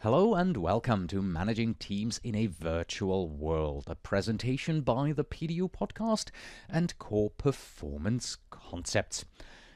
Hello and welcome to Managing Teams in a Virtual World, a presentation by the PDU podcast and Core Performance Concepts.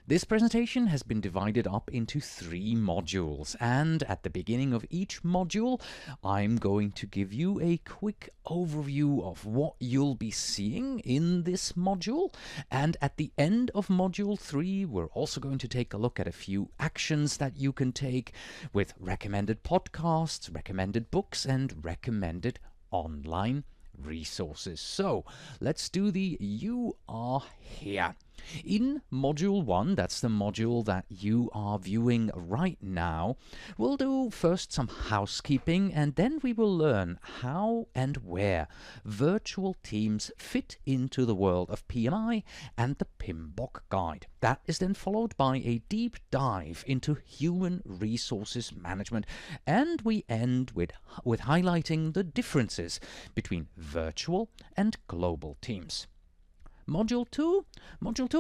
This presentation has been divided up into 3 modules, and at the beginning of each module, I'm going to give you a quick overview of what you'll be seeing in this module, and at the end of module 3, we're also going to take a look at a few actions that you can take with recommended podcasts, recommended books, and recommended online resources. So let's do the You Are Here. In Module 1, that's the module that you are viewing right now, we'll do first some housekeeping and then we will learn how and where virtual teams fit into the world of PMI and the PMBOK guide. That is then followed by a deep dive into human resources management, and we end with highlighting the differences between virtual and global teams. Module 2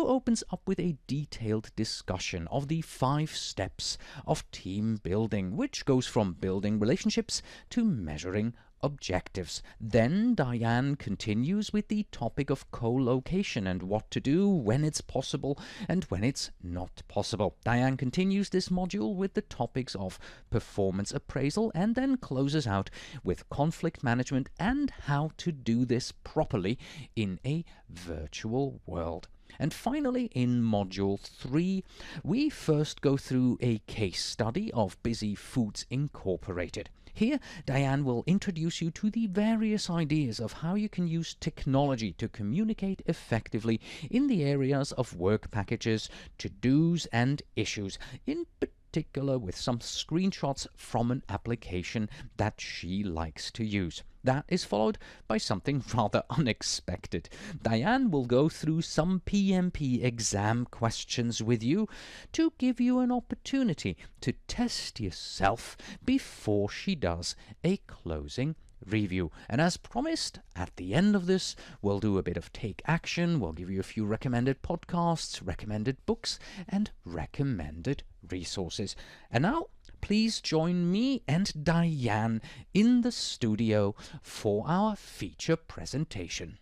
opens up with a detailed discussion of the 5 steps of team building, which goes from building relationships to measuring objectives. Then Diane continues with the topic of co-location and what to do when it's possible and when it's not possible. Diane continues this module with the topics of performance appraisal and then closes out with conflict management and how to do this properly in a virtual world. And finally, in Module 3, we first go through a case study of Busy Foods Incorporated. Here, Diane will introduce you to the various ideas of how you can use technology to communicate effectively in the areas of work packages, to-dos, and issues, in particular with some screenshots from an application that she likes to use. That is followed by something rather unexpected. Diane will go through some PMP exam questions with you to give you an opportunity to test yourself before she does a closing review. And as promised, at the end of this, we'll do a bit of take action. We'll give you a few recommended podcasts, recommended books, and recommended resources. And now, please join me and Diane in the studio for our feature presentation.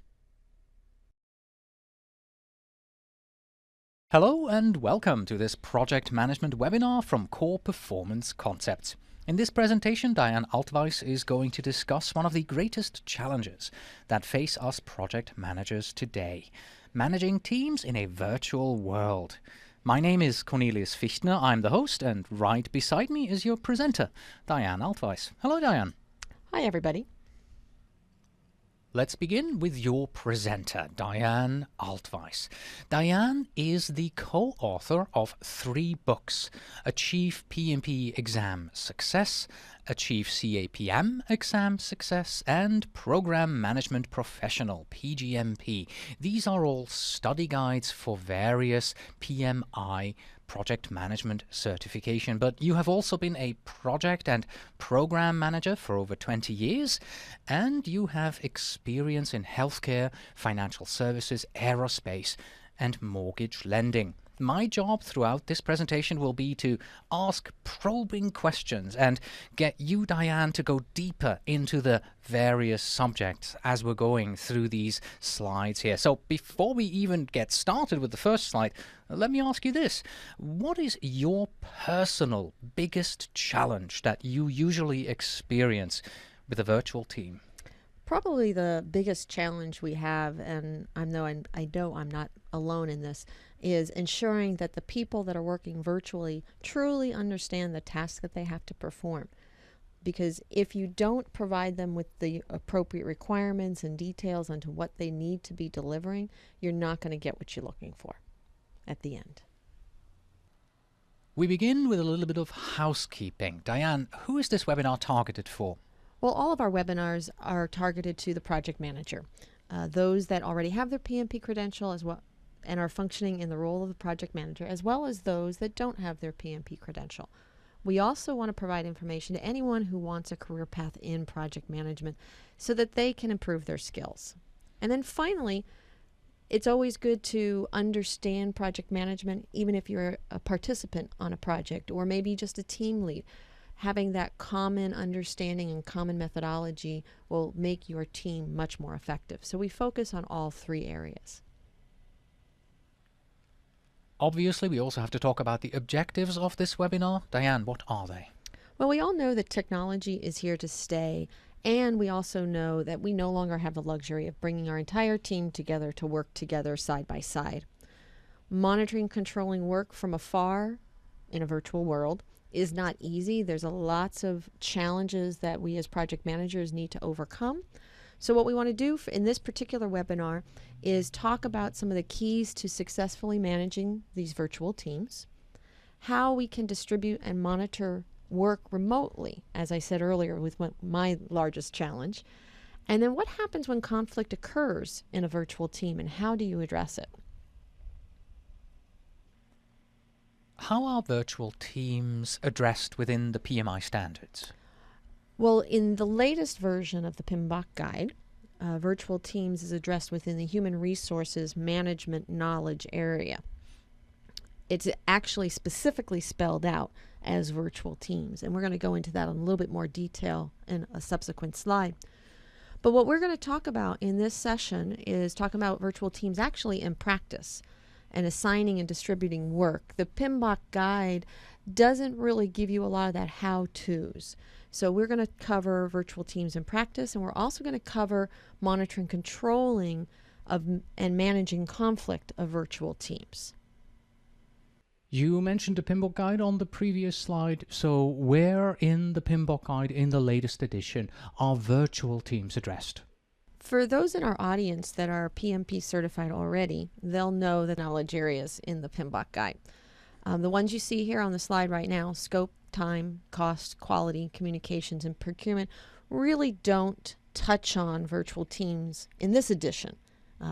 Hello and welcome to this project management webinar from Core Performance Concepts. In this presentation, Diane Altwies is going to discuss one of the greatest challenges that face us project managers today: managing teams in a virtual world. My name is Cornelius Fichtner, I'm the host, and right beside me is your presenter, Diane Altwies. Hello, Diane. Hi, everybody. Let's begin with your presenter, Diane Altwies. Diane is the co-author of 3 books: Achieve PMP Exam Success, Achieve CAPM Exam Success, and Program Management Professional, PGMP. These are all study guides for various PMI project management certification, but you have also been a project and program manager for over 20 years, and you have experience in healthcare, financial services, aerospace, and mortgage lending. My job throughout this presentation will be to ask probing questions and get you, Diane, to go deeper into the various subjects as we're going through these slides here. So before we even get started with the first slide, let me ask you this. What is your personal biggest challenge that you usually experience with a virtual team? Probably the biggest challenge we have, and I know I'm not alone in this, is ensuring that the people that are working virtually truly understand the task that they have to perform. Because if you don't provide them with the appropriate requirements and details onto what they need to be delivering, you're not going to get what you're looking for at the end. We begin with a little bit of housekeeping. Diane, who is this webinar targeted for? Well, all of our webinars are targeted to the project manager, those that already have their PMP credential as well and are functioning in the role of the project manager, as well as those that don't have their PMP credential. We also want to provide information to anyone who wants a career path in project management so that they can improve their skills. And then finally, it's always good to understand project management, even if you're a participant on a project or maybe just a team lead. having that common understanding and common methodology will make your team much more effective. So we focus on all three areas. Obviously, we also have to talk about the objectives of this webinar. Diane, what are they? Well, we all know that technology is here to stay, and we also know that we no longer have the luxury of bringing our entire team together to work together side by side. Monitoring, controlling work from afar in a virtual world is not easy. There's lots of challenges that we as project managers need to overcome. So what we want to do in this particular webinar is talk about some of the keys to successfully managing these virtual teams, how we can distribute and monitor work remotely, as I said earlier, with my largest challenge, and then what happens when conflict occurs in a virtual team and how do you address it? How are virtual teams addressed within the PMI standards? Well, in the latest version of the PMBOK guide, virtual teams is addressed within the human resources management knowledge area. It's actually specifically spelled out as virtual teams, and we're going to go into that in a little bit more detail in a subsequent slide. But what we're going to talk about in this session is talking about virtual teams actually in practice and assigning and distributing work. The PMBOK guide doesn't really give you a lot of that how-tos. So we're going to cover virtual teams in practice, and we're also going to cover monitoring, controlling and managing conflict of virtual teams. You mentioned the PMBOK guide on the previous slide. So where in the PMBOK guide in the latest edition are virtual teams addressed? For those in our audience that are PMP certified already, they'll know the knowledge areas in the PMBOK guide. The ones you see here on the slide right now, scope, time, cost, quality, communications, and procurement, really don't touch on virtual teams in this edition.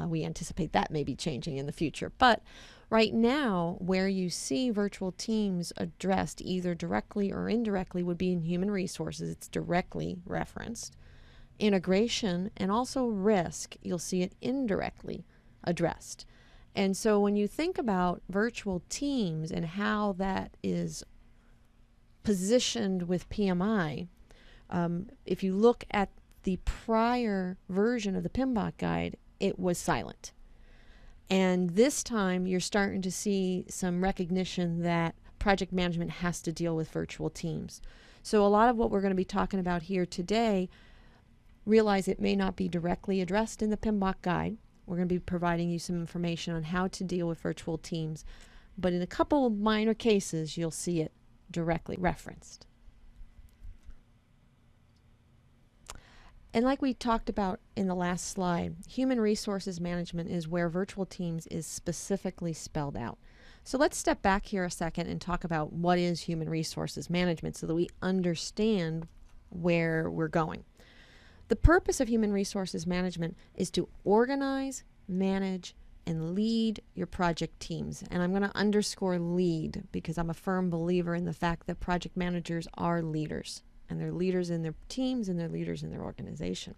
We anticipate that may be changing in the future. But right now, where you see virtual teams addressed either directly or indirectly would be in human resources. It's directly referenced. Integration and also risk, you'll see it indirectly addressed. And so when you think about virtual teams and how that is positioned with PMI, if you look at the prior version of the PMBOK guide, it was silent. And this time you're starting to see some recognition that project management has to deal with virtual teams. So a lot of what we're going to be talking about here today, realize it may not be directly addressed in the PMBOK guide. We're going to be providing you some information on how to deal with virtual teams, but in a couple of minor cases, you'll see it directly referenced. And like we talked about in the last slide, human resources management is where virtual teams is specifically spelled out. So let's step back here a second and talk about what is human resources management so that we understand where we're going. The purpose of human resources management is to organize, manage, and lead your project teams. And I'm going to underscore lead because I'm a firm believer in the fact that project managers are leaders. And they're leaders in their teams and they're leaders in their organization.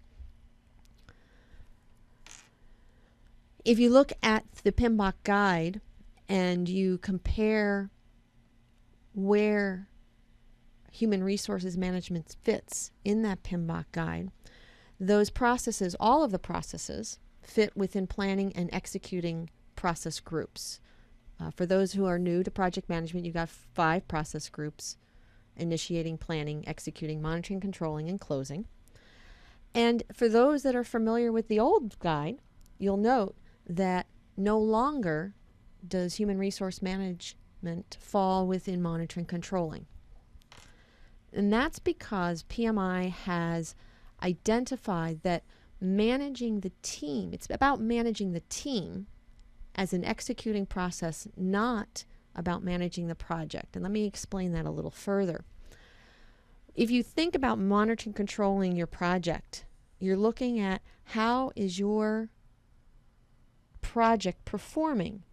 If you look at the PMBOK guide and you compare where human resources management fits in that PMBOK guide, those processes, all of the processes, fit within planning and executing process groups. For those who are new to project management, you've got 5 process groups: initiating, planning, executing, monitoring, controlling, and closing. And for those that are familiar with the old guide, you'll note that no longer does human resource management fall within monitoring, controlling. And that's because PMI has identified that managing the team, it's about managing the team as an executing process, not about managing the project. And let me explain that a little further. If you think about monitoring, controlling your project, you're looking at how is your project performing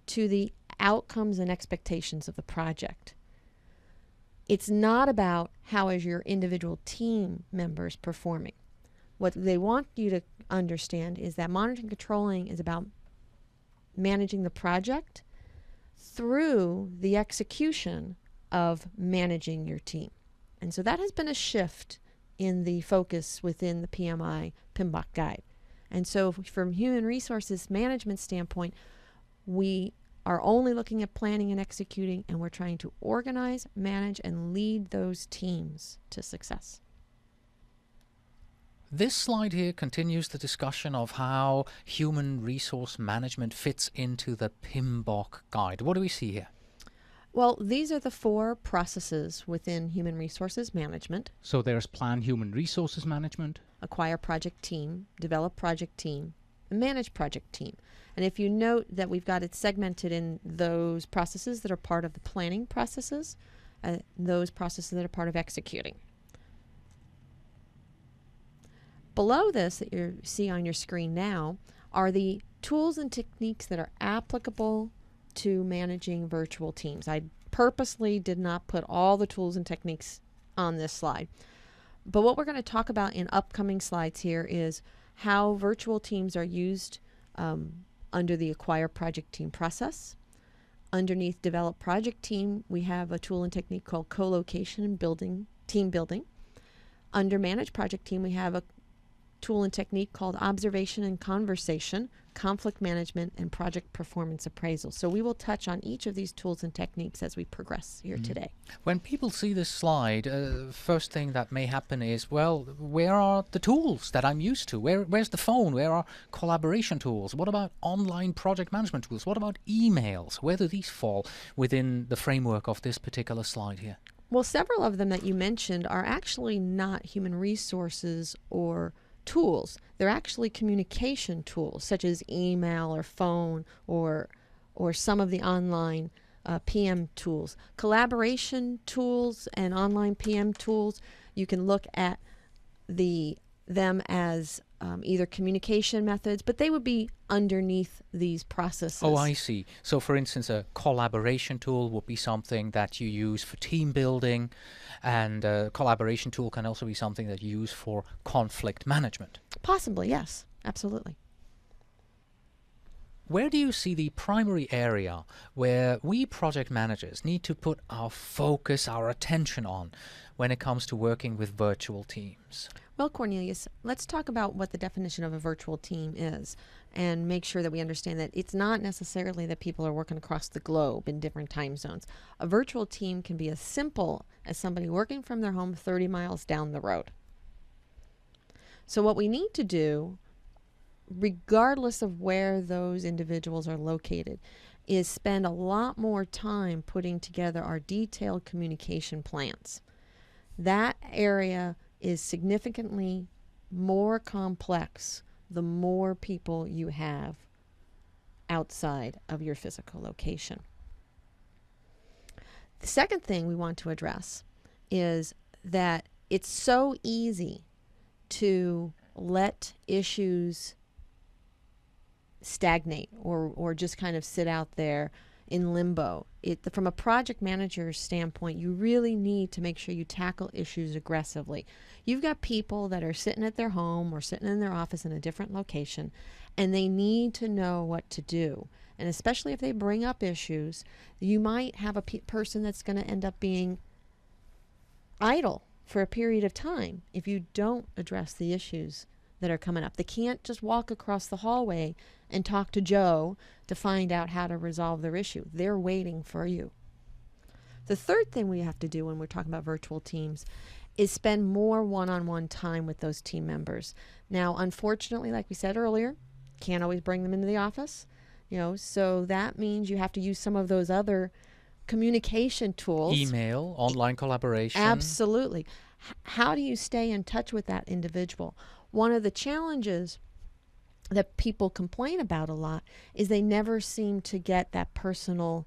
to the outcomes and expectations of the project. It's not about how is your individual team members performing. What they want you to understand is that monitoring, controlling is about managing the project through the execution of managing your team. And so that has been a shift in the focus within the PMI PMBOK guide. And so from human resources management standpoint, we are only looking at planning and executing, and we're trying to organize, manage, and lead those teams to success. This slide here continues the discussion of how human resource management fits into the PMBOK guide. What do we see here? Well, these are the 4 processes within human resources management. So there's plan human resources management, acquire project team, develop project team, and manage project team. And if you note that we've got it segmented in those processes that are part of the planning processes, those processes that are part of executing. Below this that you see on your screen now are the tools and techniques that are applicable to managing virtual teams. I purposely did not put all the tools and techniques on this slide. But what we're going to talk about in upcoming slides here is how virtual teams are used under the acquire project team process. Underneath develop project team, we have a tool and technique called co-location and building, team building. Under manage project team, we have a tool and technique called observation and conversation, conflict management, and project performance appraisal. So we will touch on each of these tools and techniques as we progress here today. When people see this slide, first thing that may happen is, well, where are the tools that I'm used to? Where's the phone? Where are collaboration tools? What about online project management tools? What about emails? Where do these fall within the framework of this particular slide here? Well, several of them that you mentioned are actually not human resources or tools. They're actually communication tools, such as email or phone or some of the online PM tools. Collaboration tools and online PM tools, you can look at them as either communication methods, but they would be underneath these processes. Oh, I see. So, for instance, a collaboration tool would be something that you use for team building, and a collaboration tool can also be something that you use for conflict management. Possibly, yes. Absolutely. Where do you see the primary area where we project managers need to put our focus, our attention on when it comes to working with virtual teams? Well, Cornelius, let's talk about what the definition of a virtual team is and make sure that we understand that it's not necessarily that people are working across the globe in different time zones. A virtual team can be as simple as somebody working from their home 30 miles down the road. So what we need to do, regardless of where those individuals are located, is spend a lot more time putting together our detailed communication plans. That area is significantly more complex the more people you have outside of your physical location. The second thing we want to address is that it's so easy to let issues stagnate or just kind of sit out there in limbo. From a project manager's standpoint, you really need to make sure you tackle issues aggressively. You've got people that are sitting at their home or sitting in their office in a different location, and they need to know what to do. And especially if they bring up issues, you might have a person that's going to end up being idle for a period of time if you don't address the issues that are coming up. They can't just walk across the hallway and talk to Joe to find out how to resolve their issue. They're waiting for you. The third thing we have to do when we're talking about virtual teams is spend more one-on-one time with those team members. Now, unfortunately, like we said earlier, can't always bring them into the office, so that means you have to use some of those other communication tools. Email, online collaboration. Absolutely. How do you stay in touch with that individual? One of the challenges that people complain about a lot is they never seem to get that personal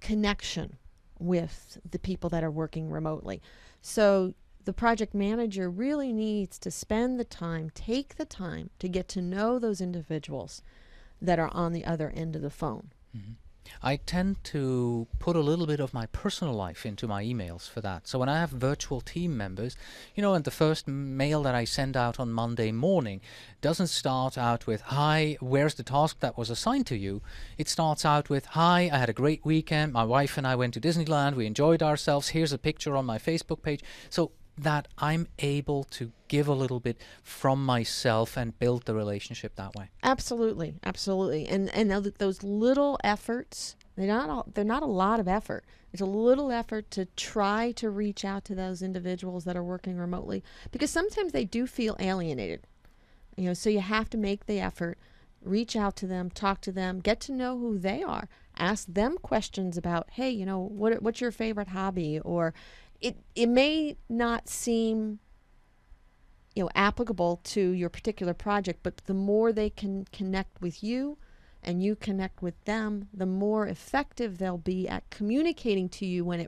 connection with the people that are working remotely. So the project manager really needs to spend the time, take the time to get to know those individuals that are on the other end of the phone. Mm-hmm. I tend to put a little bit of my personal life into my emails for that. So when I have virtual team members, and the first mail that I send out on Monday morning doesn't start out with, "Hi, where's the task that was assigned to you?" It starts out with, "Hi, I had a great weekend. My wife and I went to Disneyland. We enjoyed ourselves. Here's a picture on my Facebook page." So that I'm able to give a little bit from myself and build the relationship that way. Absolutely, absolutely. And those little efforts, they're not a lot of effort. It's a little effort to try to reach out to those individuals that are working remotely, because sometimes they do feel alienated. So you have to make the effort, reach out to them, talk to them, get to know who they are, ask them questions about, hey, what's your favorite hobby? Or it may not seem applicable to your particular project, but the more they can connect with you and you connect with them, the more effective they'll be at communicating to you when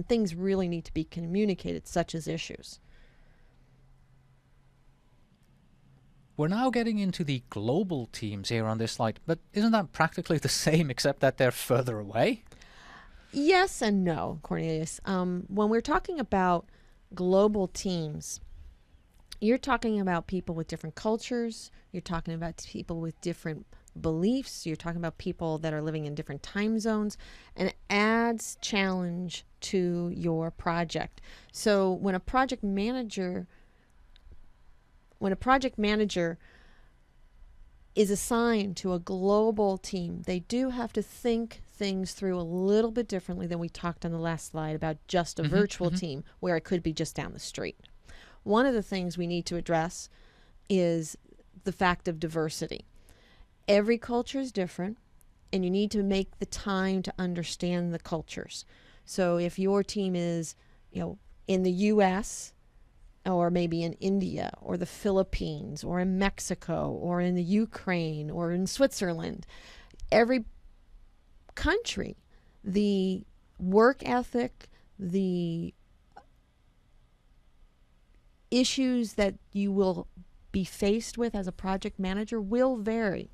things really need to be communicated, such as issues. We're now getting into the global teams here on this slide, but isn't that practically the same except that they're further away? Yes and no, Cornelius. When we're talking about global teams, you're talking about people with different cultures, you're talking about people with different beliefs, you're talking about people that are living in different time zones, and it adds challenge to your project. So when a project manager is assigned to a global team, they do have to think things through a little bit differently than we talked on the last slide about just a virtual team where it could be just down the street. One of the things we need to address is the fact of diversity. Every culture is different, and you need to make the time to understand the cultures. So if your team is, in the U.S., or maybe in India, or the Philippines, or in Mexico, or in the Ukraine, or in Switzerland, every country, the work ethic, the issues that you will be faced with as a project manager will vary.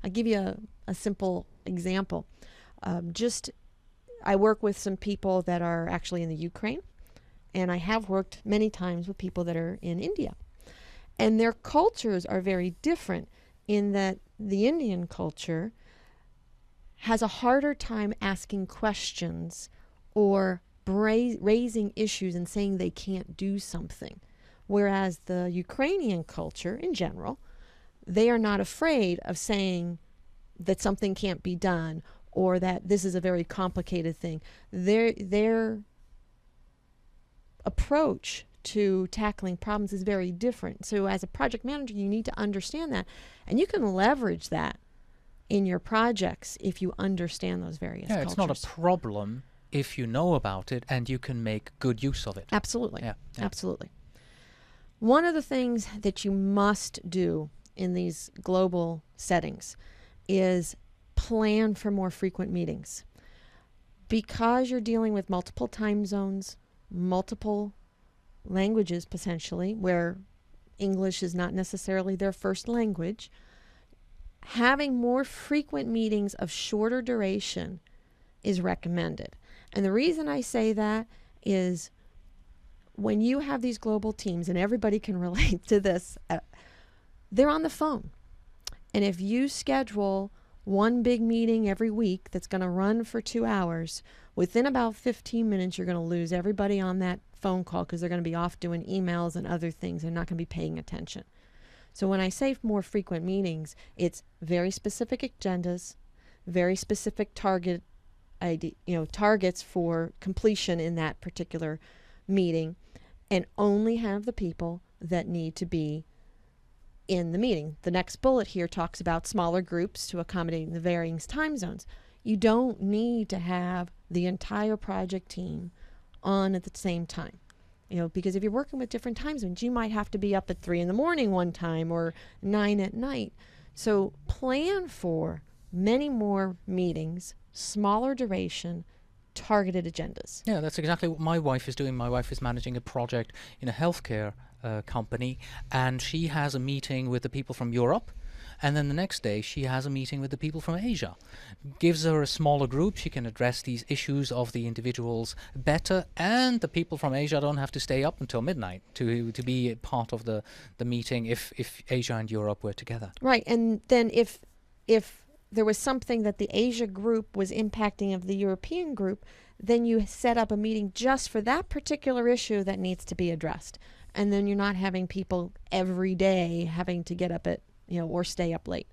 I'll give you a simple example. I work with some people that are actually in the Ukraine, and I have worked many times with people that are in India. And their cultures are very different in that the Indian culture has a harder time asking questions or raising issues and saying they can't do something. Whereas the Ukrainian culture in general, they are not afraid of saying that something can't be done or that this is a very complicated thing. Their approach to tackling problems is very different. So as a project manager, you need to understand that. And you can leverage that in your projects if you understand those various cultures. It's not a problem if you know about it and you can make good use of it. Absolutely. Yeah. Absolutely. One of the things that you must do in these global settings is plan for more frequent meetings. Because you're dealing with multiple time zones, multiple languages potentially, where English is not necessarily their first language, having more frequent meetings of shorter duration is recommended. And the reason I say that is when you have these global teams, and everybody can relate to this, they're on the phone. And if you schedule one big meeting every week that's going to run for 2 hours, within about 15 minutes, you're going to lose everybody on that phone call because they're going to be off doing emails and other things. They're not going to be paying attention. So when I say more frequent meetings, it's very specific agendas, very specific targets for completion in that particular meeting, and only have the people that need to be in the meeting. The next bullet here talks about smaller groups to accommodate the varying time zones. You don't need to have the entire project team on at the same time. Because if you're working with different time zones, you might have to be up at 3 a.m. one time or 9 at night. So plan for many more meetings, smaller duration, targeted agendas. Yeah, that's exactly what my wife is doing. My wife is managing a project in a healthcare company, and she has a meeting with the people from Europe, and then the next day she has a meeting with the people from Asia. Gives her a smaller group, she can address these issues of the individuals better, and the people from Asia don't have to stay up until midnight to be part of the meeting if Asia and Europe were together. Right, and then if there was something that the Asia group was impacting of the European group, then you set up a meeting just for that particular issue that needs to be addressed. And then you're not having people every day having to get up at, or stay up late.